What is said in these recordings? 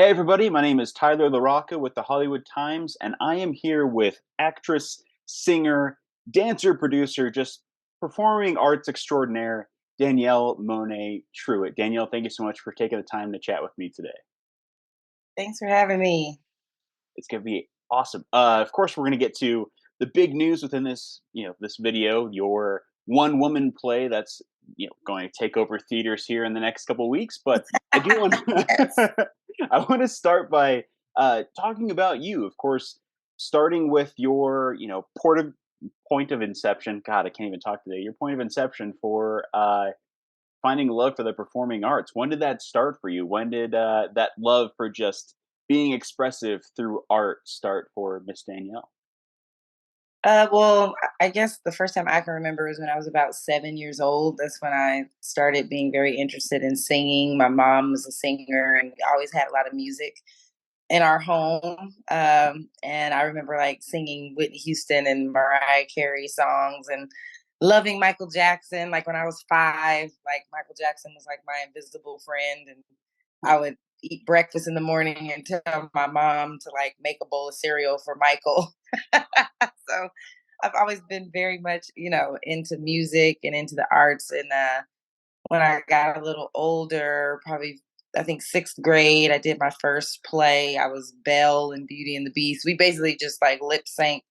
Hey everybody, my name is Tyler LaRocca with the Hollywood Times, and I am here with actress, singer, dancer, producer, just performing arts extraordinaire, Danielle Monet Truitt. Danielle, thank you so much for taking the time to chat with me today. Thanks for having me. It's gonna be awesome. Of course, we're gonna get to the big news within this video. Your one woman play that's going to take over theaters here in the next couple of weeks. But I do want Yes. I want to start by talking about you. Of course, starting with your point of inception. God, I can't even talk today. Your point of inception for finding love for the performing arts. When did that start for you? When did that love for just being expressive through art start for Miss Danielle? Well, I guess the first time I can remember was when I was about 7 years old. That's when I started being very interested in singing. My mom was a singer, and we always had a lot of music in our home. And I remember like singing Whitney Houston and Mariah Carey songs and loving Michael Jackson. Like when I was 5, like Michael Jackson was like my invisible friend, and I would eat breakfast in the morning and tell my mom to like make a bowl of cereal for Michael. So I've always been very much, into music and into the arts. And when I got a little older, probably I think sixth grade, I did my first play. I was Belle in Beauty and the Beast. We basically just like lip sync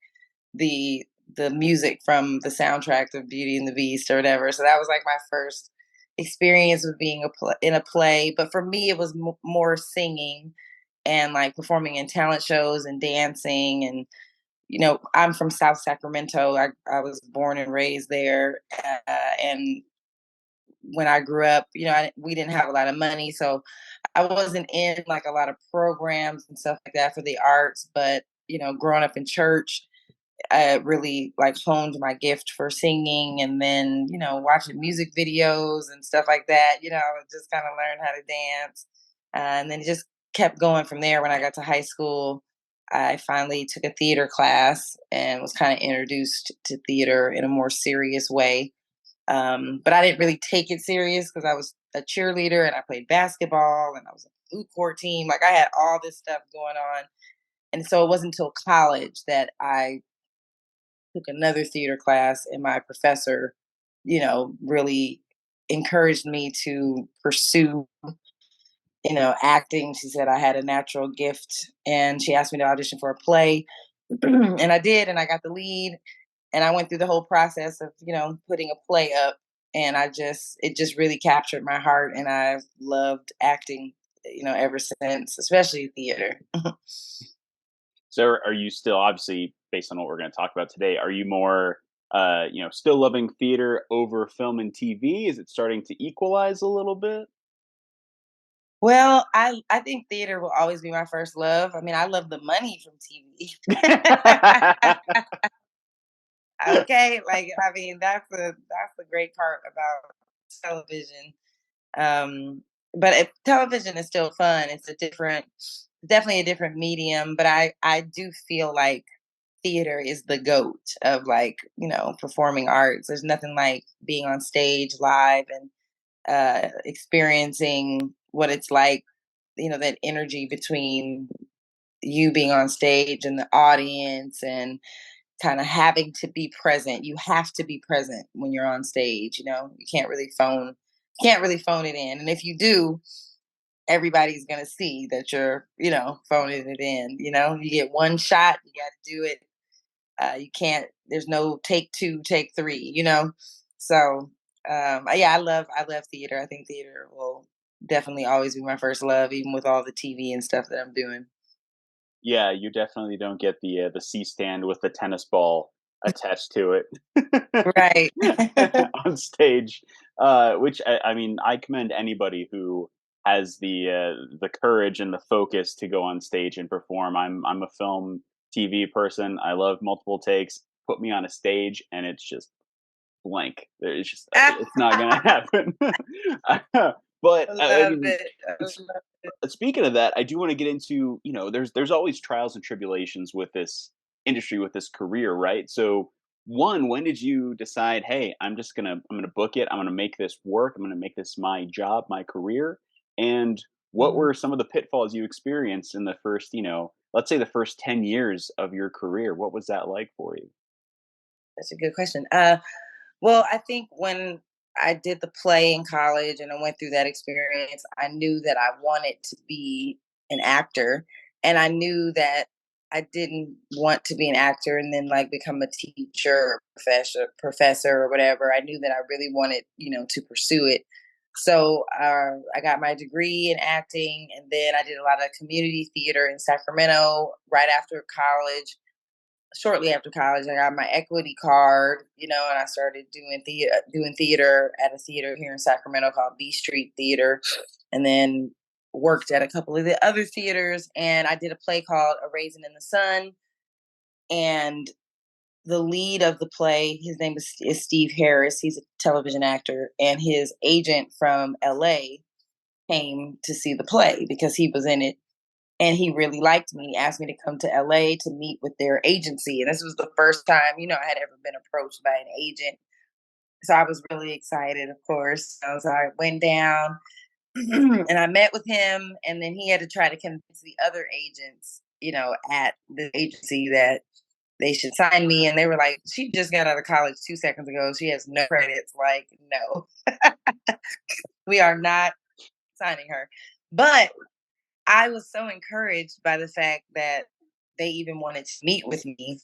the the music from the soundtrack of Beauty and the Beast or whatever. So that was like my first experience with being in a play. But for me, it was more singing and like performing in talent shows and dancing. And I'm from South Sacramento. I was born and raised there, and when I grew up, we didn't have a lot of money, so I wasn't in like a lot of programs and stuff like that for the arts. But growing up in church, I really like honed my gift for singing, and then watching music videos and stuff like that. I would just kind of learn how to dance, and then it just kept going from there. When I got to high school, I finally took a theater class and was kind of introduced to theater in a more serious way. But I didn't really take it serious because I was a cheerleader and I played basketball and I was on the food court team. Like I had all this stuff going on. And so it wasn't until college that I took another theater class, and my professor, really encouraged me to pursue, acting. She said I had a natural gift, and she asked me to audition for a play. And I did, and I got the lead, and I went through the whole process of, putting a play up, and it just really captured my heart, and I've loved acting, ever since, especially theater. So are you still, obviously based on what we're going to talk about today, are you more still loving theater over film and TV? Is it starting to equalize a little bit? Well, I think theater will always be my first love. I mean, I love the money from TV. Okay, like I mean, that's the great part about television. Um, but television is still fun. It's definitely a different medium. But I do feel like theater is the goat of like performing arts. There's nothing like being on stage live and experiencing what it's like. That energy between you being on stage and the audience, and kind of having to be present. You have to be present when you're on stage. You can't really phone it in. And if you do, everybody's gonna see that you're, phoning it in. You get one shot, you gotta do it. You can't, there's no take two, take three, So yeah, I love theater. I think theater will definitely always be my first love, even with all the TV and stuff that I'm doing. Yeah, you definitely don't get the C stand with the tennis ball attached to it Right. on stage. Which I mean, I commend anybody who has the courage and the focus to go on stage and perform. I'm a film TV person. I love multiple takes. Put me on a stage, and it's just blank. It's just it's not gonna happen. But I I love mean, it. I love it. speaking of that, I do want to get into, there's always trials and tribulations with this industry, with this career, right? So one, when did you decide, hey, I'm gonna book it, I'm gonna make this work, I'm gonna make this my job, my career? And what Mhm. were some of the pitfalls you experienced in the first, let's say the first 10 years of your career? What was that like for you? That's a good question. Well, I think when I did the play in college and I went through that experience, I knew that I wanted to be an actor. And I knew that I didn't want to be an actor and then like become a teacher or professor or whatever. I knew that I really wanted, to pursue it. So I got my degree in acting, and then I did a lot of community theater in Sacramento right after college. Shortly after college, I got my equity card, and I started doing theater at a theater here in Sacramento called B Street Theater, and then worked at a couple of the other theaters. And I did a play called A Raisin in the Sun, and the lead of the play, his name is Steve Harris. He's a television actor, and his agent from LA came to see the play because he was in it and he really liked me. He asked me to come to LA to meet with their agency. And this was the first time, I had ever been approached by an agent. So I was really excited, of course. So I went down and I met with him. And then he had to try to convince the other agents, at the agency that they should sign me. And they were like, she just got out of college 2 seconds ago. She has no credits. Like, no, we are not signing her. But I was so encouraged by the fact that they even wanted to meet with me.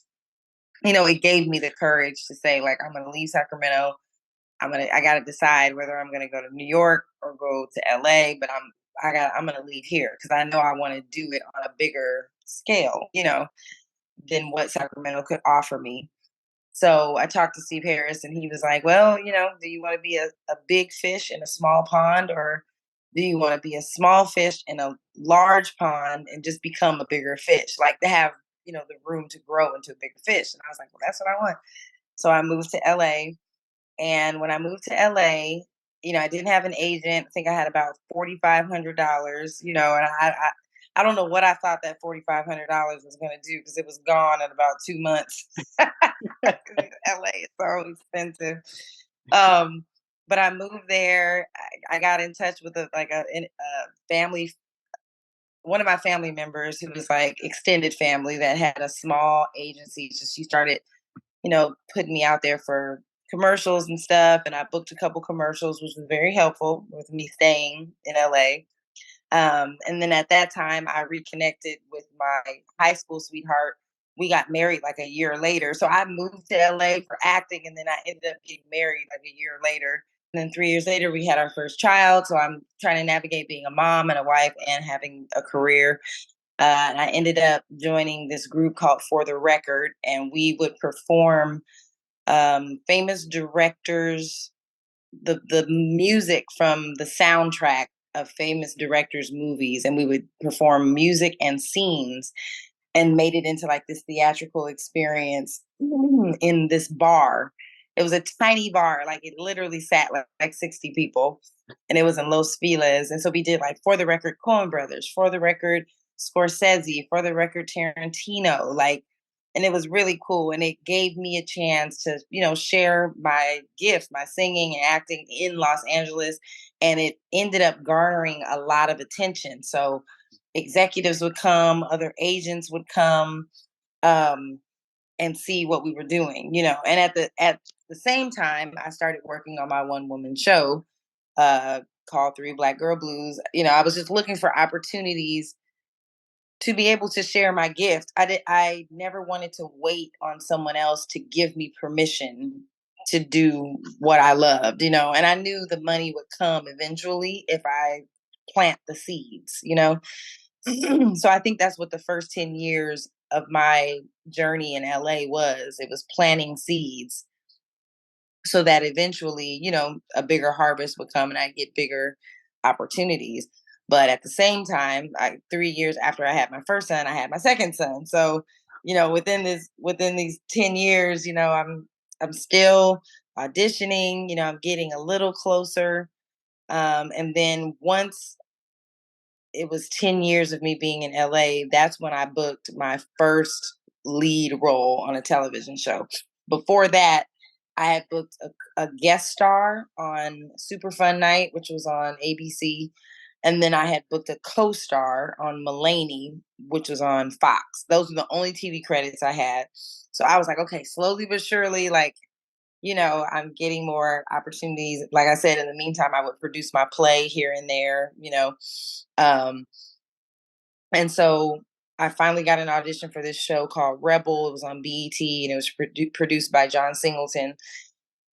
It gave me the courage to say, like, I'm gonna leave Sacramento. I gotta decide whether I'm gonna go to New York or go to LA, but I'm gonna leave here because I know I want to do it on a bigger scale, than what Sacramento could offer me. So I talked to Steve Harris and he was like, well, do you want to be a big fish in a small pond, or do you want to be a small fish in a large pond and just become a bigger fish? Like to have, the room to grow into a bigger fish. And I was like, well, that's what I want. So I moved to LA. And when I moved to LA, I didn't have an agent. I think I had about $4,500, and I don't know what I thought that $4,500 was going to do because it was gone in about 2 months. LA is so expensive. Um, but I moved there. I got in touch with a family, one of my family members who was like extended family that had a small agency. So she started, putting me out there for commercials and stuff. And I booked a couple commercials, which was very helpful with me staying in LA. And then at that time, I reconnected with my high school sweetheart. We got married like a year later. So I moved to LA for acting, and then I ended up getting married like a year later. And then 3 years later, we had our first child. So I'm trying to navigate being a mom and a wife and having a career. And I ended up joining this group called For the Record, and we would perform famous directors, the music from the soundtrack of famous directors' movies, and we would perform music and scenes and made it into like this theatrical experience in this bar. It was a tiny bar, like it literally sat like 60 people, and it was in Los Feliz. And so we did like For the Record Coen Brothers, For the Record Scorsese, For the Record Tarantino, like, and it was really cool. And it gave me a chance to, share my gift, my singing and acting in Los Angeles. And it ended up garnering a lot of attention. So executives would come, other agents would come, um, and see what we were doing, And at the same time, I started working on my one woman show called 3BlackGirlBlues. I was just looking for opportunities to be able to share my gift. I never wanted to wait on someone else to give me permission to do what I loved, and I knew the money would come eventually if I plant the seeds. So I think that's what the first 10 years of my journey in LA was. It was planting seeds so that eventually, a bigger harvest would come and I get bigger opportunities. But at the same time, 3 years after I had my first son, I had my second son. So, within these 10 years, I'm still auditioning, I'm getting a little closer. And then once it was 10 years of me being in LA, that's when I booked my first lead role on a television show. Before that, I had booked a guest star on Super Fun Night, which was on ABC. And then I had booked a co-star on Mulaney, which was on Fox. Those were the only TV credits I had. So I was like, okay, slowly but surely, like, I'm getting more opportunities. Like I said, in the meantime, I would produce my play here and there. Um, and so I finally got an audition for this show called Rebel. It was on BET and it was produced by John Singleton.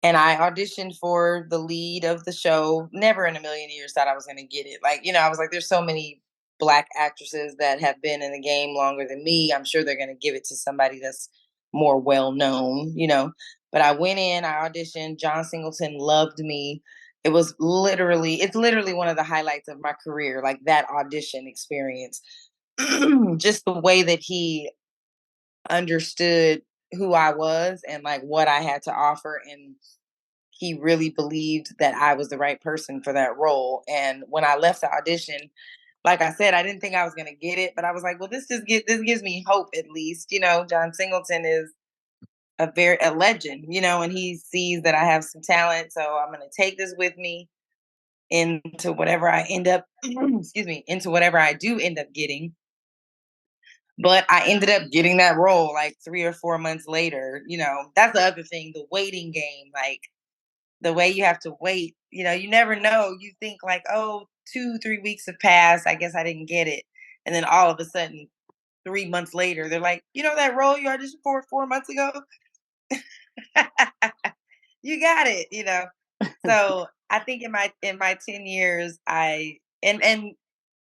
And I auditioned for the lead of the show. Never in a million years thought I was going to get it. Like, I was like, there's so many Black actresses that have been in the game longer than me. I'm sure they're going to give it to somebody that's more well known. But I went in, I auditioned. John Singleton loved me. It's literally one of the highlights of my career, like that audition experience. Just the way that he understood who I was and like what I had to offer, and he really believed that I was the right person for that role. And when I left the audition, like I said, I didn't think I was going to get it, but I was like, well, this gives me hope at least. John Singleton is a legend, and he sees that I have some talent, so I'm going to take this with me into whatever I end up excuse me, into whatever I do end up getting. But I ended up getting that role like 3 or 4 months later. That's the other thing, the waiting game. Like, the way you have to wait, you never know. You think like, oh, 2, 3 weeks have passed. I guess I didn't get it. And then all of a sudden, 3 months later, they're like, that role you auditioned for 4 months ago, you got it. So I think in my 10 years, and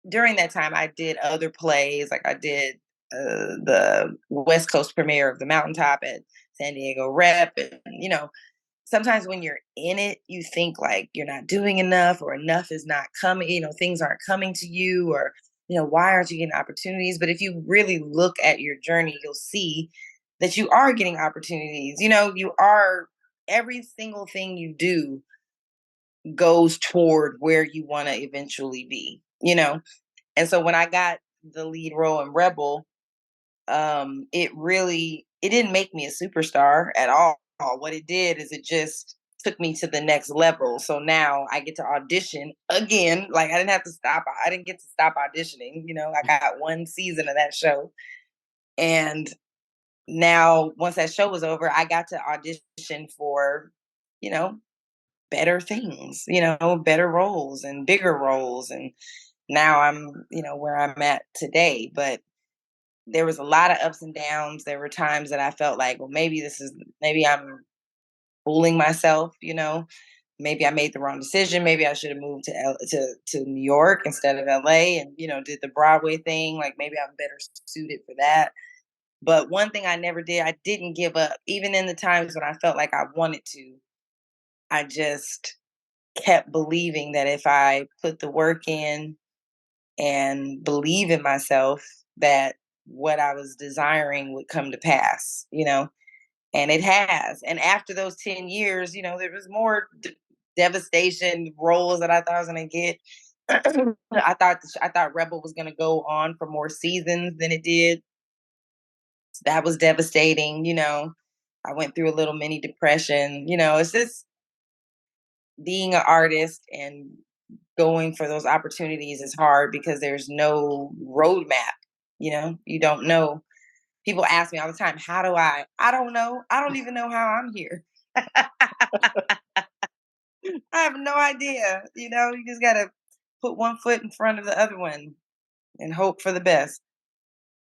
during that time I did other plays. Like I did the West Coast premiere of The Mountaintop at San Diego Rep, and sometimes when you're in it, you think like you're not doing enough or enough is not coming, things aren't coming to you, or, why aren't you getting opportunities? But if you really look at your journey, you'll see that you are getting opportunities. Every single thing you do goes toward where you want to eventually be. And so when I got the lead role in Rebel, it didn't make me a superstar at all. What it did is it just took me to the next level. So now I get to audition again. Like, I didn't have to stop. I didn't get to stop auditioning. I got one season of that show. And now once that show was over, I got to audition for, you know, better things, better roles and bigger roles. And now I'm, where I'm at today. But there was a lot of ups and downs. There were times that I felt like, well, maybe I'm fooling myself. Maybe I made the wrong decision. Maybe I should have moved to New York instead of LA, and did the Broadway thing. Like, maybe I'm better suited for that. But one thing I never did, I didn't give up. Even in the times when I felt like I wanted to, I just kept believing that if I put the work in and believe in myself, that what I was desiring would come to pass. And it has. And after those 10 years, there was more devastation roles that I thought I was going to get. I thought Rebel was going to go on for more seasons than it did. That was devastating. I went through a little mini depression. It's just being an artist and going for those opportunities is hard because there's no roadmap. You don't know. People ask me all the time, how do I don't know. I don't even know how I'm here. I have no idea. You just got to put one foot in front of the other one and hope for the best.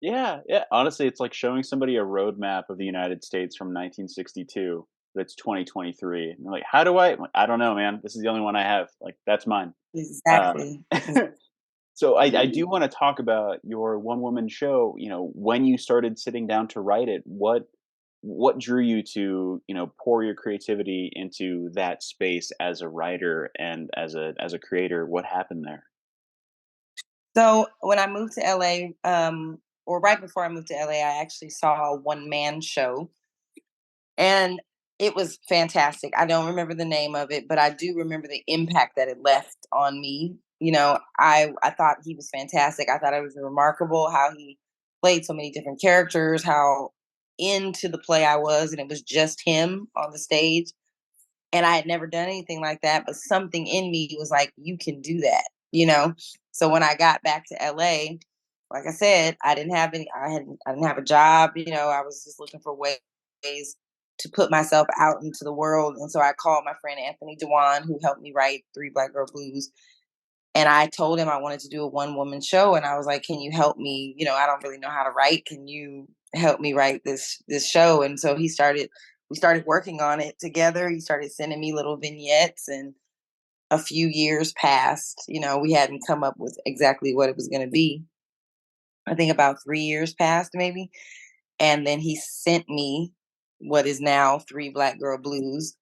Yeah, yeah. Honestly, it's like showing somebody a roadmap of the United States from 1962 that's 2023. And they're like, "How do I?" I'm like, "I don't know, man. This is the only one I have. Like, that's mine." Uh, Exactly. so I do want to talk about your one woman show. When you started sitting down to write it, what drew you to pour your creativity into that space as a writer and as a creator? What happened there? So when I moved to LA, or right before I moved to LA, I actually saw a one man show, and it was fantastic. I don't remember the name of it, but I do remember the impact that it left on me. I thought he was fantastic. I thought it was remarkable how he played so many different characters, how into the play I was, and it was just him on the stage. And I had never done anything like that, but something in me was like, you can do that. you know. So when I got back to LA, like I said, I didn't have a job, I was just looking for ways to put myself out into the world. And so I called my friend Anthony Dewan, who helped me write Three Black Girl Blues. And I told him I wanted to do a one woman show. And I was like, can you help me? I don't really know how to write. Can you help me write this show? And so we started working on it together. He started sending me little vignettes, and a few years passed. We hadn't come up with exactly what it was going to be. I think about 3 years passed, maybe. And then he sent me what is now Three Black Girl Blues.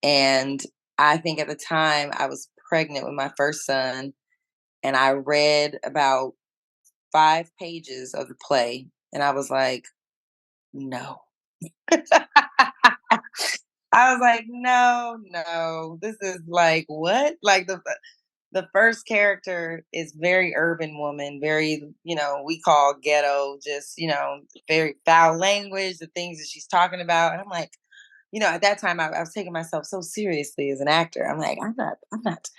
And I think at the time I was pregnant with my first son, and I read about 5 pages of the play, and I was like, no. I was like, no, no, this is like what? Like the first character is very urban woman, very, we call ghetto, just, very foul language, the things that she's talking about. And I'm like, at that time I was taking myself so seriously as an actor. I'm like, I'm not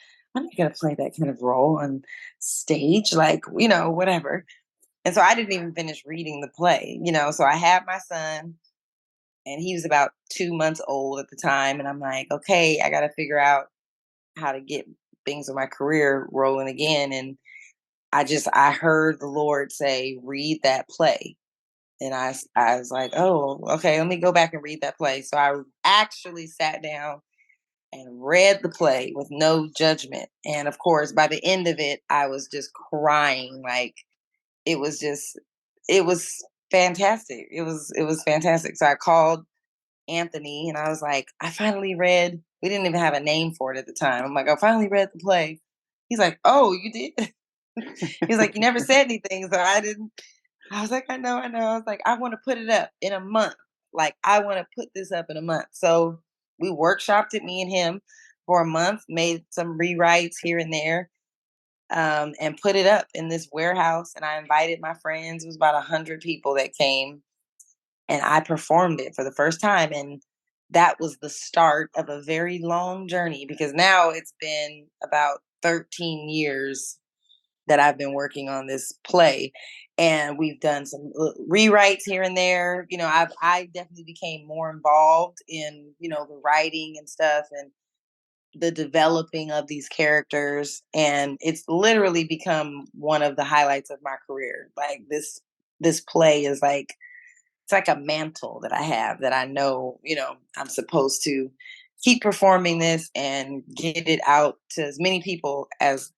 gonna play that kind of role on stage, like, whatever. And so I didn't even finish reading the play, So I had my son, and he was about 2 months old at the time. And I'm like, okay, I gotta figure out how to get things with my career rolling again. And I heard the Lord say, read that play. And I was like, oh, okay, let me go back and read that play. So I actually sat down and read the play with no judgment. And of course, by the end of it, I was just crying. Like, it was just, it was fantastic. It was fantastic. So I called Anthony, and I was like, I finally read. We didn't even have a name for it at the time. I'm like, I finally read the play. He's like, oh, you did? He's like, you never said anything, so I didn't. I was like, I know, I know. I was like, I want to put it up in a month. Like, I want to put this up in a month. So we workshopped it, me and him, for a month, made some rewrites here and there, and put it up in this warehouse. And I invited my friends. It was about 100 people that came, and I performed it for the first time. And that was the start of a very long journey, because now it's been about 13 years that I've been working on this play, and we've done some rewrites here and there. I definitely became more involved in the writing and stuff, and the developing of these characters, and it's literally become one of the highlights of my career. Like, this play is like, it's like a mantle that I have, that I know, I'm supposed to keep performing this and get it out to as many people as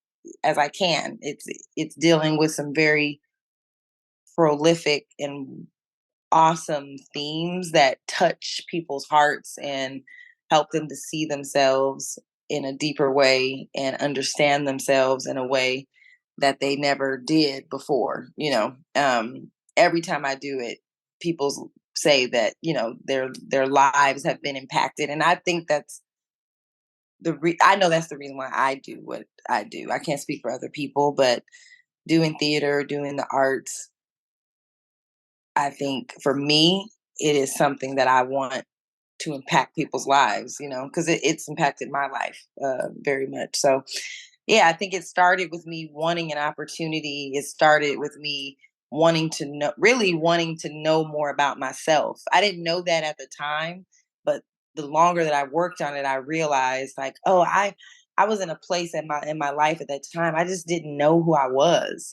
I can. It's dealing with some very prolific and awesome themes that touch people's hearts and help them to see themselves in a deeper way and understand themselves in a way that they never did before. Every time I do it, people say that their lives have been impacted, and I think that's I know that's the reason why I do what I do. I can't speak for other people, but doing theater, doing the arts, I think for me, it is something that I want to impact people's lives, because it's impacted my life very much. So, yeah, I think it started with me wanting an opportunity. It started with me really wanting to know more about myself. I didn't know that at the time, but the longer that I worked on it, I realized, like, oh, I was in a place in my life at that time. I just didn't know who I was.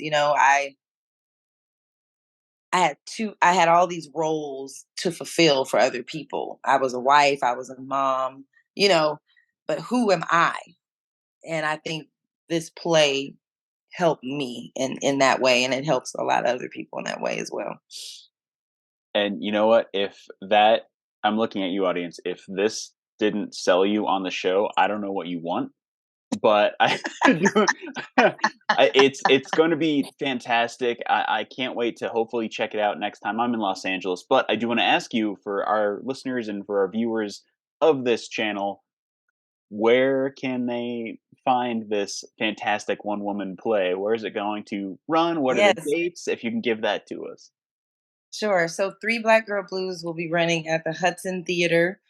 I had all these roles to fulfill for other people. I was a wife, I was a mom, you know, but who am I? And I think this play helped me in that way, and it helps a lot of other people in that way as well. And you know what? If that I'm looking at you, audience, if this didn't sell you on the show, I don't know what you want. But I do it's gonna be fantastic. I can't wait to hopefully check it out next time I'm in Los Angeles. But I do wanna ask you, for our listeners and for our viewers of this channel, where can they find this fantastic one-woman play? Where is it going to run? What are the Yes, dates? If you can give that to us. sure. So Three Black Girl Blues will be running at the Hudson Theater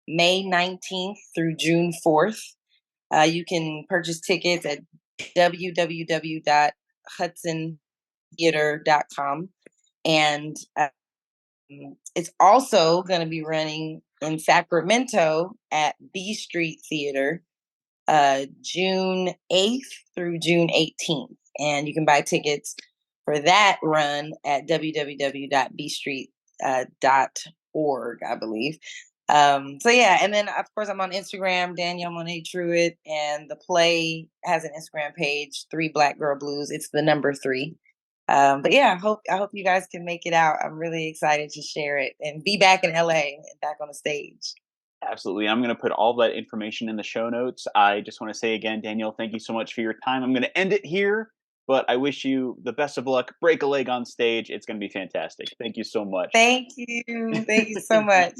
May 19th through June 4th. You can purchase tickets at www.hudsontheater.com. And it's also going to be running in Sacramento at B Street Theater June 8th through June 18th. And you can buy tickets for that run at www.bstreet.org, I believe. So yeah, and then of course I'm on Instagram, DanielleMoneTruitt, and the play has an Instagram page, 3BlackGirlBlues. It's the number three. But yeah, I hope you guys can make it out. I'm really excited to share it and be back in LA and back on the stage. Absolutely. I'm going to put all that information in the show notes. I just want to say again, Danielle, thank you so much for your time. I'm going to end it here, but I wish you the best of luck. Break a leg on stage. It's going to be fantastic. Thank you so much. Thank you. Thank you so much.